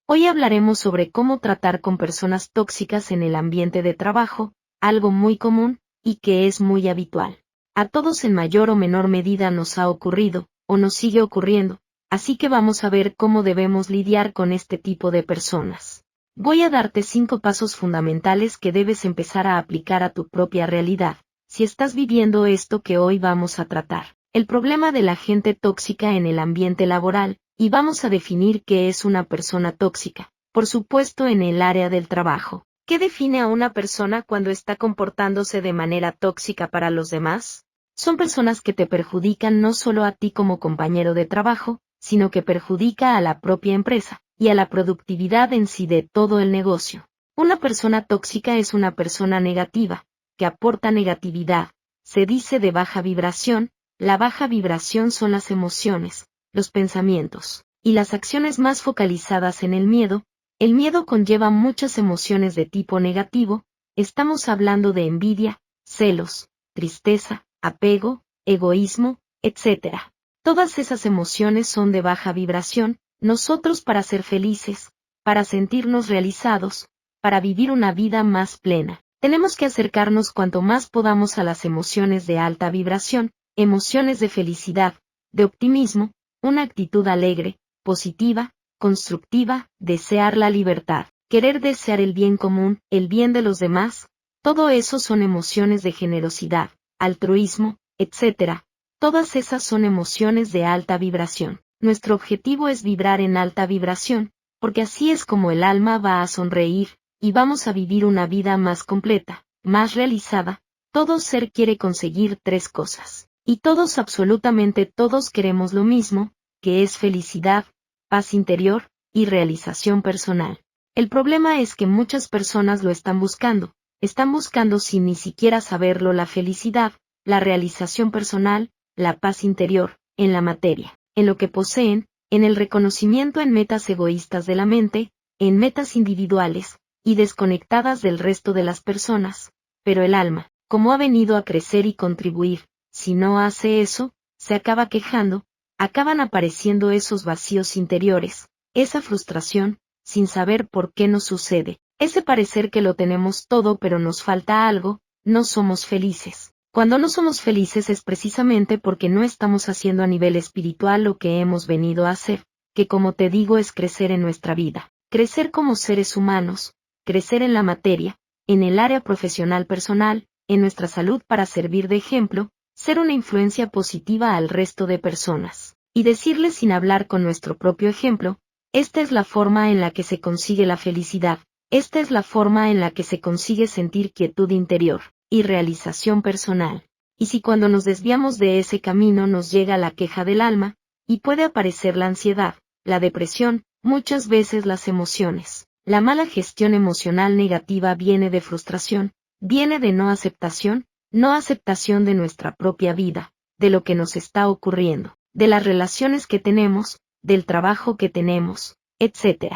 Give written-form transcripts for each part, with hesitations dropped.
Hoy hablaremos sobre cómo tratar con personas tóxicas en el ambiente de trabajo, algo muy común, y que es muy habitual. A todos en mayor o menor medida nos ha ocurrido, o nos sigue ocurriendo, así que vamos a ver cómo debemos lidiar con este tipo de personas. Voy a darte 5 pasos fundamentales que debes empezar a aplicar a tu propia realidad, si estás viviendo esto que hoy vamos a tratar. El problema de la gente tóxica en el ambiente laboral, y vamos a definir qué es una persona tóxica, por supuesto en el área del trabajo. ¿Qué define a una persona cuando está comportándose de manera tóxica para los demás? Son personas que te perjudican no solo a ti como compañero de trabajo, sino que perjudica a la propia empresa, y a la productividad en sí de todo el negocio. Una persona tóxica es una persona negativa, que aporta negatividad, se dice de baja vibración. La baja vibración son las emociones, los pensamientos, y las acciones más focalizadas en el miedo. El miedo conlleva muchas emociones de tipo negativo, estamos hablando de envidia, celos, tristeza, apego, egoísmo, etc. Todas esas emociones son de baja vibración. Nosotros, para ser felices, para sentirnos realizados, para vivir una vida más plena, tenemos que acercarnos cuanto más podamos a las emociones de alta vibración, emociones de felicidad, de optimismo, una actitud alegre, positiva, constructiva, desear la libertad, querer desear el bien común, el bien de los demás. Todo eso son emociones de generosidad, altruismo, etc. Todas esas son emociones de alta vibración. Nuestro objetivo es vibrar en alta vibración, porque así es como el alma va a sonreír, y vamos a vivir una vida más completa, más realizada. Todo ser quiere conseguir 3 cosas. Y todos, absolutamente todos, queremos lo mismo, que es felicidad, paz interior, y realización personal. El problema es que muchas personas lo están buscando sin ni siquiera saberlo, la felicidad, la realización personal, la paz interior, en la materia, en lo que poseen, en el reconocimiento, en metas egoístas de la mente, en metas individuales, y desconectadas del resto de las personas. Pero el alma, como ha venido a crecer y contribuir, si no hace eso, se acaba quejando, acaban apareciendo esos vacíos interiores, esa frustración, sin saber por qué nos sucede, ese parecer que lo tenemos todo pero nos falta algo, no somos felices. Cuando no somos felices es precisamente porque no estamos haciendo a nivel espiritual lo que hemos venido a hacer, que, como te digo, es crecer en nuestra vida, crecer como seres humanos, crecer en la materia, en el área profesional personal, en nuestra salud, para servir de ejemplo, ser una influencia positiva al resto de personas, y decirles sin hablar con nuestro propio ejemplo. Esta es la forma en la que se consigue la felicidad, esta es la forma en la que se consigue sentir quietud interior, y realización personal. Y si cuando nos desviamos de ese camino nos llega la queja del alma, y puede aparecer la ansiedad, la depresión, muchas veces las emociones. La mala gestión emocional negativa viene de frustración, viene de no aceptación de nuestra propia vida, de lo que nos está ocurriendo, de las relaciones que tenemos, del trabajo que tenemos, etc.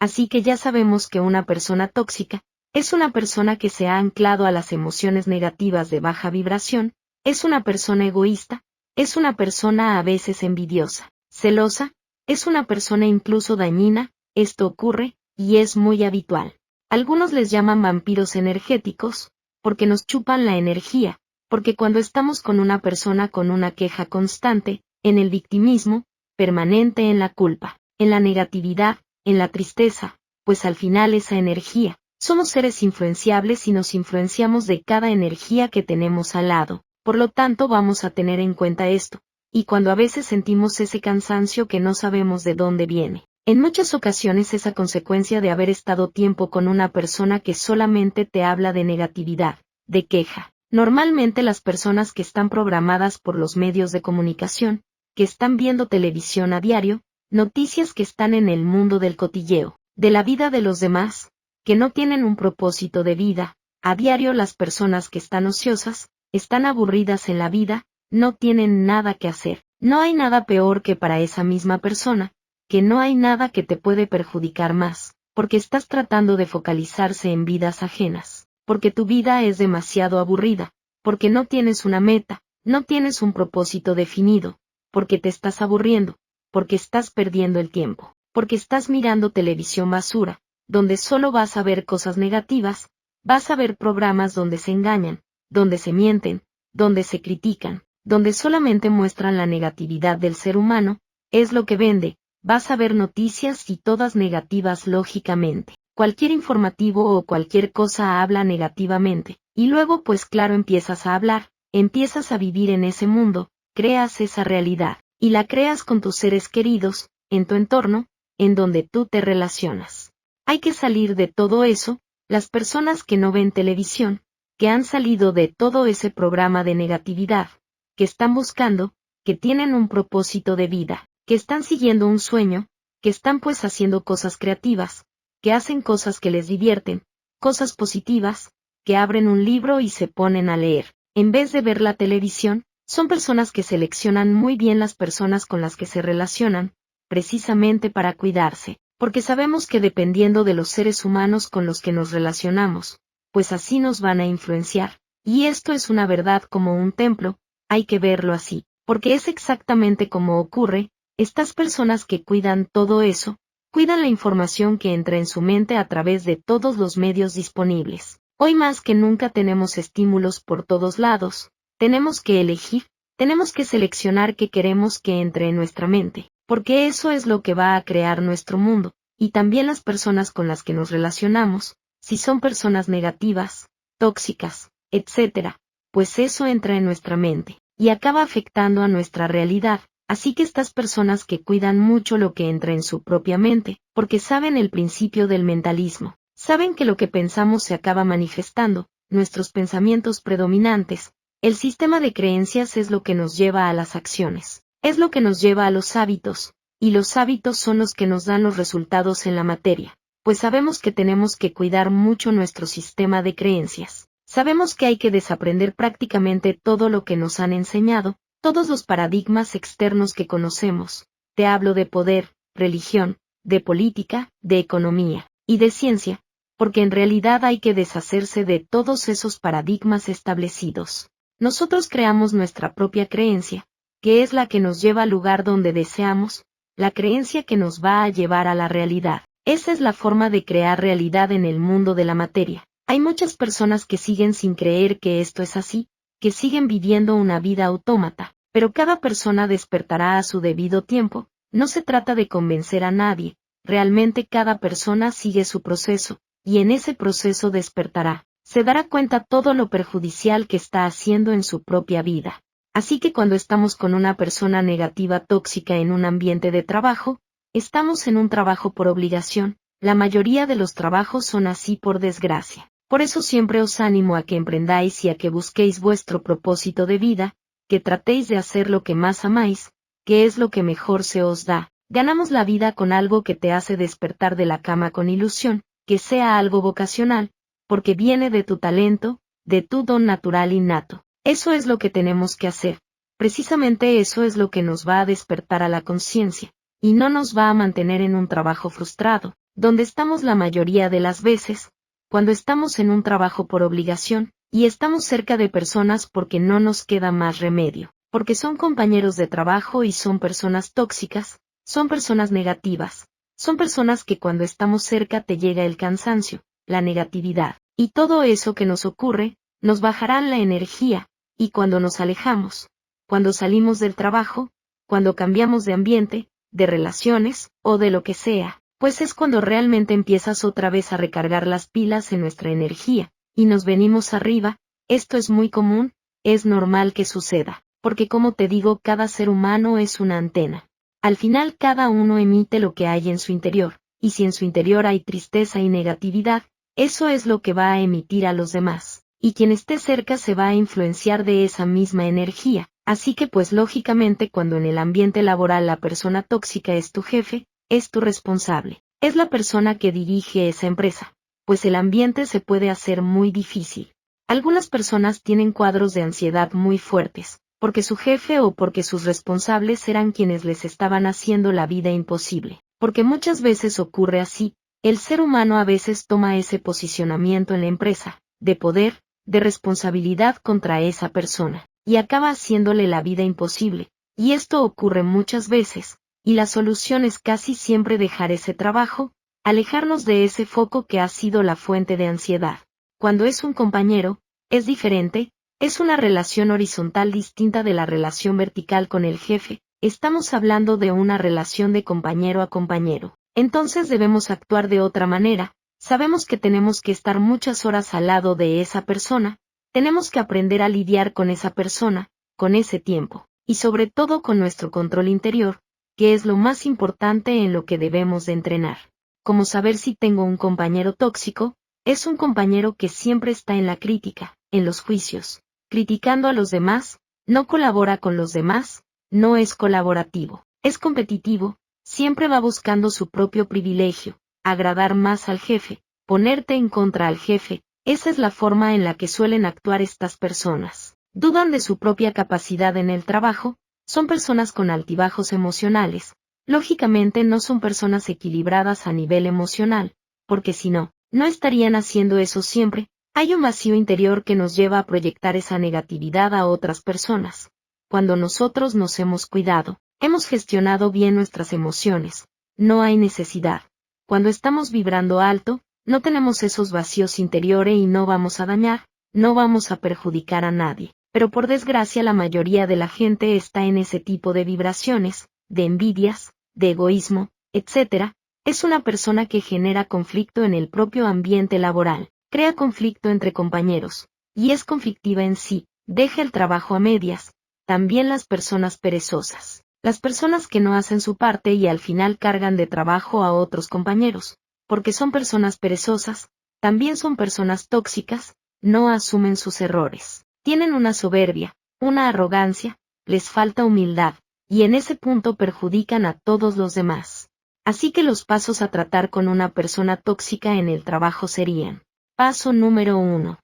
Así que ya sabemos que una persona tóxica es una persona que se ha anclado a las emociones negativas de baja vibración, es una persona egoísta, es una persona a veces envidiosa, celosa, es una persona incluso dañina. Esto ocurre, y es muy habitual. Algunos les llaman vampiros energéticos, porque nos chupan la energía, porque cuando estamos con una persona con una queja constante, en el victimismo, permanente, en la culpa, en la negatividad, en la tristeza, pues al final esa energía, somos seres influenciables y nos influenciamos de cada energía que tenemos al lado, por lo tanto vamos a tener en cuenta esto, y cuando a veces sentimos ese cansancio que no sabemos de dónde viene, en muchas ocasiones es a consecuencia de haber estado tiempo con una persona que solamente te habla de negatividad, de queja. Normalmente las personas que están programadas por los medios de comunicación, que están viendo televisión a diario, noticias que están en el mundo del cotilleo, de la vida de los demás, que no tienen un propósito de vida. A diario las personas que están ociosas, están aburridas en la vida, no tienen nada que hacer. No hay nada peor que para esa misma persona, que no hay nada que te puede perjudicar más, porque estás tratando de focalizarse en vidas ajenas, porque tu vida es demasiado aburrida, porque no tienes una meta, no tienes un propósito definido, porque te estás aburriendo, porque estás perdiendo el tiempo. porque estás mirando televisión basura, donde solo vas a ver cosas negativas, vas a ver programas donde se engañan, donde se mienten, donde se critican, donde solamente muestran la negatividad del ser humano, es lo que vende, vas a ver noticias y todas negativas lógicamente. Cualquier informativo o cualquier cosa habla negativamente, y luego pues claro empiezas a hablar, empiezas a vivir en ese mundo, creas esa realidad, y la creas con tus seres queridos, en tu entorno, en donde tú te relacionas. Hay que salir de todo eso, las personas que no ven televisión, que han salido de todo ese programa de negatividad, que están buscando, que tienen un propósito de vida, que están siguiendo un sueño, que están pues haciendo cosas creativas, que hacen cosas que les divierten, cosas positivas, que abren un libro y se ponen a leer, en vez de ver la televisión, son personas que seleccionan muy bien las personas con las que se relacionan, precisamente para cuidarse, porque sabemos que dependiendo de los seres humanos con los que nos relacionamos, pues así nos van a influenciar, y esto es una verdad como un templo, hay que verlo así, porque es exactamente como ocurre, estas personas que cuidan todo eso, cuidan la información que entra en su mente a través de todos los medios disponibles. Hoy más que nunca tenemos estímulos por todos lados, tenemos que elegir, tenemos que seleccionar qué queremos que entre en nuestra mente, porque eso es lo que va a crear nuestro mundo, y también las personas con las que nos relacionamos, si son personas negativas, tóxicas, etc., pues eso entra en nuestra mente, y acaba afectando a nuestra realidad. Así que estas personas que cuidan mucho lo que entra en su propia mente, porque saben el principio del mentalismo, saben que lo que pensamos se acaba manifestando, nuestros pensamientos predominantes, el sistema de creencias es lo que nos lleva a las acciones, es lo que nos lleva a los hábitos, y los hábitos son los que nos dan los resultados en la materia, pues sabemos que tenemos que cuidar mucho nuestro sistema de creencias, sabemos que hay que desaprender prácticamente todo lo que nos han enseñado, todos los paradigmas externos que conocemos, te hablo de poder, religión, de política, de economía, y de ciencia, porque en realidad hay que deshacerse de todos esos paradigmas establecidos. Nosotros creamos nuestra propia creencia, que es la que nos lleva al lugar donde deseamos, la creencia que nos va a llevar a la realidad. Esa es la forma de crear realidad en el mundo de la materia. Hay muchas personas que siguen sin creer que esto es así, que siguen viviendo una vida autómata, pero cada persona despertará a su debido tiempo, no se trata de convencer a nadie, realmente cada persona sigue su proceso, y en ese proceso despertará, se dará cuenta todo lo perjudicial que está haciendo en su propia vida. Así que cuando estamos con una persona negativa tóxica en un ambiente de trabajo, estamos en un trabajo por obligación, la mayoría de los trabajos son así por desgracia. Por eso siempre os animo a que emprendáis y a que busquéis vuestro propósito de vida, que tratéis de hacer lo que más amáis, que es lo que mejor se os da. Ganamos la vida con algo que te hace despertar de la cama con ilusión, que sea algo vocacional, porque viene de tu talento, de tu don natural innato. Eso es lo que tenemos que hacer. Precisamente eso es lo que nos va a despertar a la conciencia, y no nos va a mantener en un trabajo frustrado, donde estamos la mayoría de las veces, cuando estamos en un trabajo por obligación, y estamos cerca de personas porque no nos queda más remedio, porque son compañeros de trabajo y son personas tóxicas, son personas negativas, son personas que cuando estamos cerca te llega el cansancio, la negatividad, y todo eso que nos ocurre, nos bajarán la energía, y cuando nos alejamos, cuando salimos del trabajo, cuando cambiamos de ambiente, de relaciones, o de lo que sea, pues es cuando realmente empiezas otra vez a recargar las pilas en nuestra energía, y nos venimos arriba. Esto es muy común, es normal que suceda, porque como te digo, cada ser humano es una antena. Al final cada uno emite lo que hay en su interior, y si en su interior hay tristeza y negatividad, eso es lo que va a emitir a los demás, y quien esté cerca se va a influenciar de esa misma energía. Así que pues lógicamente cuando en el ambiente laboral la persona tóxica es tu jefe, es tu responsable, es la persona que dirige esa empresa, pues el ambiente se puede hacer muy difícil. Algunas personas tienen cuadros de ansiedad muy fuertes, porque su jefe o porque sus responsables eran quienes les estaban haciendo la vida imposible, porque muchas veces ocurre así, el ser humano a veces toma ese posicionamiento en la empresa, de poder, de responsabilidad contra esa persona, y acaba haciéndole la vida imposible, y esto ocurre muchas veces, y la solución es casi siempre dejar ese trabajo, alejarnos de ese foco que ha sido la fuente de ansiedad. Cuando es un compañero, es diferente, es una relación horizontal distinta de la relación vertical con el jefe, estamos hablando de una relación de compañero a compañero. Entonces debemos actuar de otra manera, sabemos que tenemos que estar muchas horas al lado de esa persona, tenemos que aprender a lidiar con esa persona, con ese tiempo, y sobre todo con nuestro control interior, que es lo más importante en lo que debemos de entrenar. Como saber si tengo un compañero tóxico, es un compañero que siempre está en la crítica, en los juicios, criticando a los demás, no colabora con los demás, no es colaborativo, es competitivo, siempre va buscando su propio privilegio, agradar más al jefe, ponerte en contra al jefe, esa es la forma en la que suelen actuar estas personas. Dudan de su propia capacidad en el trabajo, son personas con altibajos emocionales, lógicamente no son personas equilibradas a nivel emocional, porque si no, no estarían haciendo eso siempre, hay un vacío interior que nos lleva a proyectar esa negatividad a otras personas. Cuando nosotros nos hemos cuidado, hemos gestionado bien nuestras emociones, no hay necesidad. Cuando estamos vibrando alto, no tenemos esos vacíos interiores y no vamos a dañar, no vamos a perjudicar a nadie. Pero por desgracia la mayoría de la gente está en ese tipo de vibraciones, de envidias, de egoísmo, etc. Es una persona que genera conflicto en el propio ambiente laboral, crea conflicto entre compañeros, y es conflictiva en sí, deja el trabajo a medias. También las personas perezosas, las personas que no hacen su parte y al final cargan de trabajo a otros compañeros, porque son personas perezosas, también son personas tóxicas, no asumen sus errores. Tienen una soberbia, una arrogancia, les falta humildad, y en ese punto perjudican a todos los demás. Así que los pasos a tratar con una persona tóxica en el trabajo serían: paso número 1.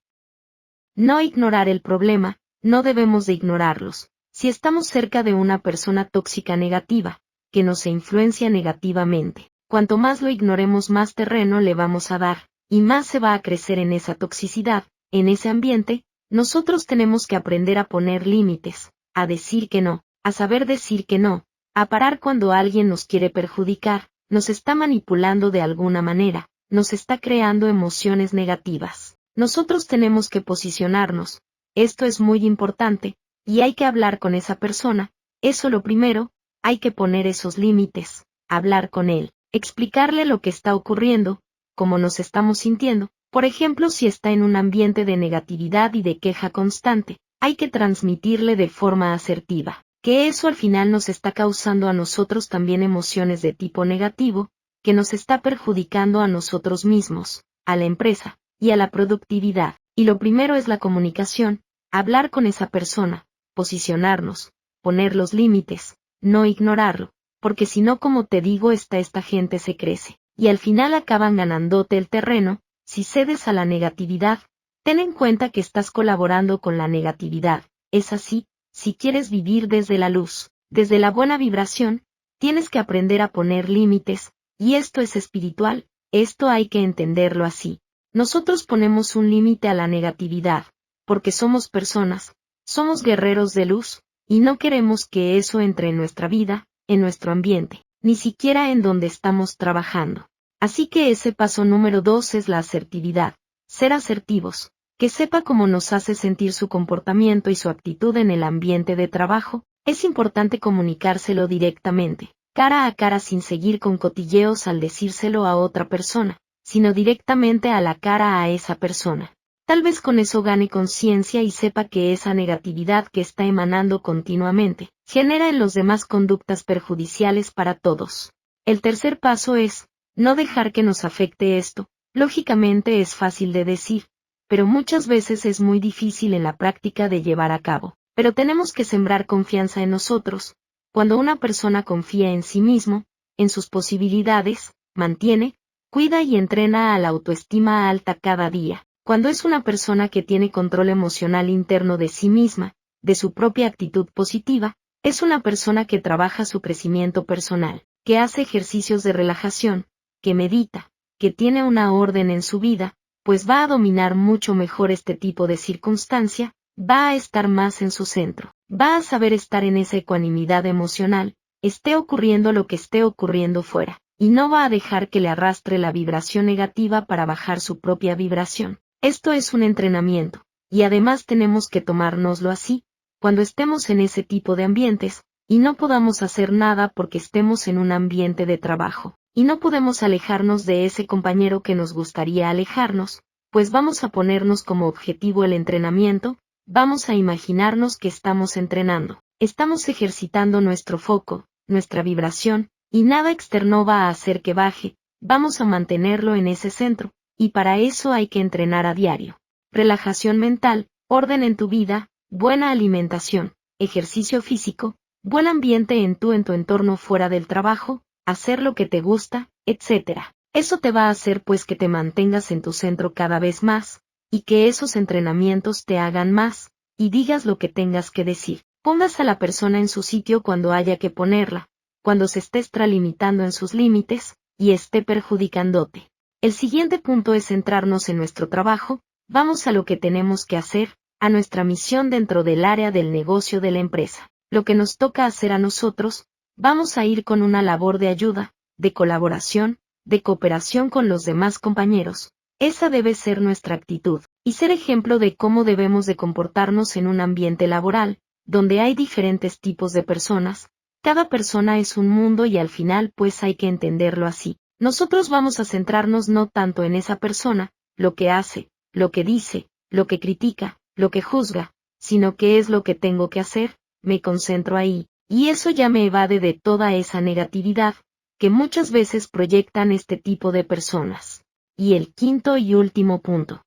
No ignorar el problema, no debemos de ignorarlos. Si estamos cerca de una persona tóxica negativa, que nos influencia negativamente, cuanto más lo ignoremos más terreno le vamos a dar, y más se va a crecer en esa toxicidad, en ese ambiente. Nosotros tenemos que aprender a poner límites, a decir que no, a saber decir que no, a parar cuando alguien nos quiere perjudicar, nos está manipulando de alguna manera, nos está creando emociones negativas. Nosotros tenemos que posicionarnos, esto es muy importante, y hay que hablar con esa persona, eso lo primero, hay que poner esos límites, hablar con él, explicarle lo que está ocurriendo, cómo nos estamos sintiendo. Por ejemplo, si está en un ambiente de negatividad y de queja constante, hay que transmitirle de forma asertiva, que eso al final nos está causando a nosotros también emociones de tipo negativo, que nos está perjudicando a nosotros mismos, a la empresa, y a la productividad. Y lo primero es la comunicación, hablar con esa persona, posicionarnos, poner los límites, no ignorarlo, porque si no, como te digo, esta gente se crece, y al final acaban ganándote el terreno. Si cedes a la negatividad, ten en cuenta que estás colaborando con la negatividad. Es así, si quieres vivir desde la luz, desde la buena vibración, tienes que aprender a poner límites, y esto es espiritual, esto hay que entenderlo así. Nosotros ponemos un límite a la negatividad, porque somos personas, somos guerreros de luz, y no queremos que eso entre en nuestra vida, en nuestro ambiente, ni siquiera en donde estamos trabajando. Así que ese paso número 2 es la asertividad, ser asertivos, que sepa cómo nos hace sentir su comportamiento y su actitud en el ambiente de trabajo. Es importante comunicárselo directamente, cara a cara, sin seguir con cotilleos al decírselo a otra persona, sino directamente a la cara a esa persona. Tal vez con eso gane conciencia y sepa que esa negatividad que está emanando continuamente genera en los demás conductas perjudiciales para todos. El tercer paso es no dejar que nos afecte esto. Lógicamente es fácil de decir, pero muchas veces es muy difícil en la práctica de llevar a cabo. Pero tenemos que sembrar confianza en nosotros. Cuando una persona confía en sí mismo, en sus posibilidades, mantiene, cuida y entrena a la autoestima alta cada día. Cuando es una persona que tiene control emocional interno de sí misma, de su propia actitud positiva, es una persona que trabaja su crecimiento personal, que hace ejercicios de relajación, que medita, que tiene una orden en su vida, pues va a dominar mucho mejor este tipo de circunstancia, va a estar más en su centro, va a saber estar en esa ecuanimidad emocional, esté ocurriendo lo que esté ocurriendo fuera, y no va a dejar que le arrastre la vibración negativa para bajar su propia vibración. Esto es un entrenamiento, y además tenemos que tomárnoslo así, cuando estemos en ese tipo de ambientes, y no podamos hacer nada porque estemos en un ambiente de trabajo, y no podemos alejarnos de ese compañero que nos gustaría alejarnos, pues vamos a ponernos como objetivo el entrenamiento, vamos a imaginarnos que estamos entrenando, estamos ejercitando nuestro foco, nuestra vibración, y nada externo va a hacer que baje, vamos a mantenerlo en ese centro, y para eso hay que entrenar a diario. Relajación mental, orden en tu vida, buena alimentación, ejercicio físico, buen ambiente en tu entorno fuera del trabajo, hacer lo que te gusta, etc. Eso te va a hacer pues que te mantengas en tu centro cada vez más, y que esos entrenamientos te hagan más, y digas lo que tengas que decir. Pongas a la persona en su sitio cuando haya que ponerla, cuando se esté extralimitando en sus límites, y esté perjudicándote. El siguiente punto es centrarnos en nuestro trabajo, vamos a lo que tenemos que hacer, a nuestra misión dentro del área del negocio de la empresa. Lo que nos toca hacer a nosotros, vamos a ir con una labor de ayuda, de colaboración, de cooperación con los demás compañeros. Esa debe ser nuestra actitud, y ser ejemplo de cómo debemos de comportarnos en un ambiente laboral, donde hay diferentes tipos de personas, cada persona es un mundo y al final pues hay que entenderlo así. Nosotros vamos a centrarnos no tanto en esa persona, lo que hace, lo que dice, lo que critica, lo que juzga, sino qué es lo que tengo que hacer, me concentro ahí, y eso ya me evade de toda esa negatividad, que muchas veces proyectan este tipo de personas. Y el quinto y último punto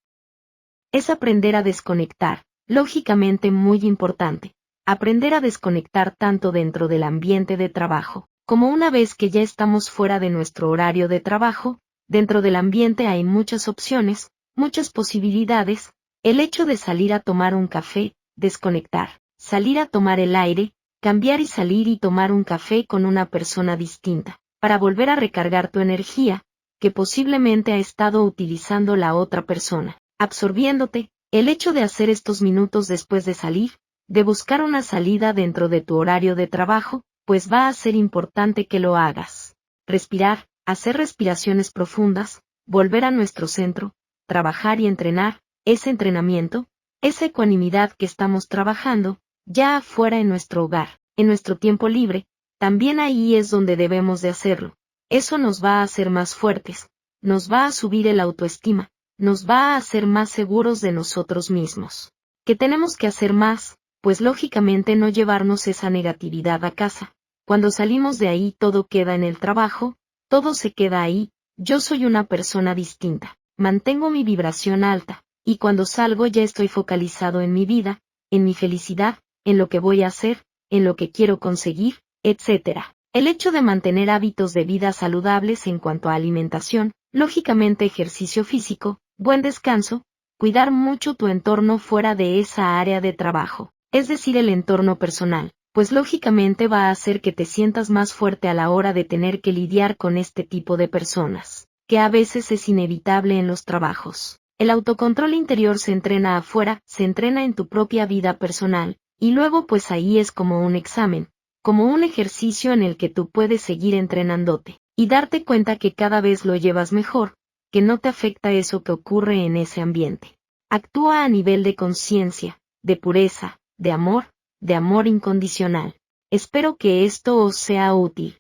es aprender a desconectar, lógicamente muy importante, aprender a desconectar tanto dentro del ambiente de trabajo, como una vez que ya estamos fuera de nuestro horario de trabajo, dentro del ambiente hay muchas opciones, muchas posibilidades, el hecho de salir a tomar un café, desconectar, salir a tomar el aire, cambiar y salir y tomar un café con una persona distinta, para volver a recargar tu energía, que posiblemente ha estado utilizando la otra persona, absorbiéndote, el hecho de hacer estos minutos después de salir, de buscar una salida dentro de tu horario de trabajo, pues va a ser importante que lo hagas. Respirar, hacer respiraciones profundas, volver a nuestro centro, trabajar y entrenar, ese entrenamiento, esa ecuanimidad que estamos trabajando, ya afuera en nuestro hogar, en nuestro tiempo libre, también ahí es donde debemos de hacerlo. Eso nos va a hacer más fuertes, nos va a subir el autoestima, nos va a hacer más seguros de nosotros mismos. ¿Qué tenemos que hacer más? Pues lógicamente no llevarnos esa negatividad a casa. Cuando salimos de ahí todo queda en el trabajo, todo se queda ahí, yo soy una persona distinta, mantengo mi vibración alta, y cuando salgo ya estoy focalizado en mi vida, en mi felicidad, en lo que voy a hacer, en lo que quiero conseguir, etc. El hecho de mantener hábitos de vida saludables en cuanto a alimentación, lógicamente ejercicio físico, buen descanso, cuidar mucho tu entorno fuera de esa área de trabajo, es decir, el entorno personal, pues lógicamente va a hacer que te sientas más fuerte a la hora de tener que lidiar con este tipo de personas, que a veces es inevitable en los trabajos. El autocontrol interior se entrena afuera, se entrena en tu propia vida personal, y luego pues ahí es como un examen, como un ejercicio en el que tú puedes seguir entrenándote, y darte cuenta que cada vez lo llevas mejor, que no te afecta eso que ocurre en ese ambiente. Actúa a nivel de conciencia, de pureza, de amor incondicional. Espero que esto os sea útil.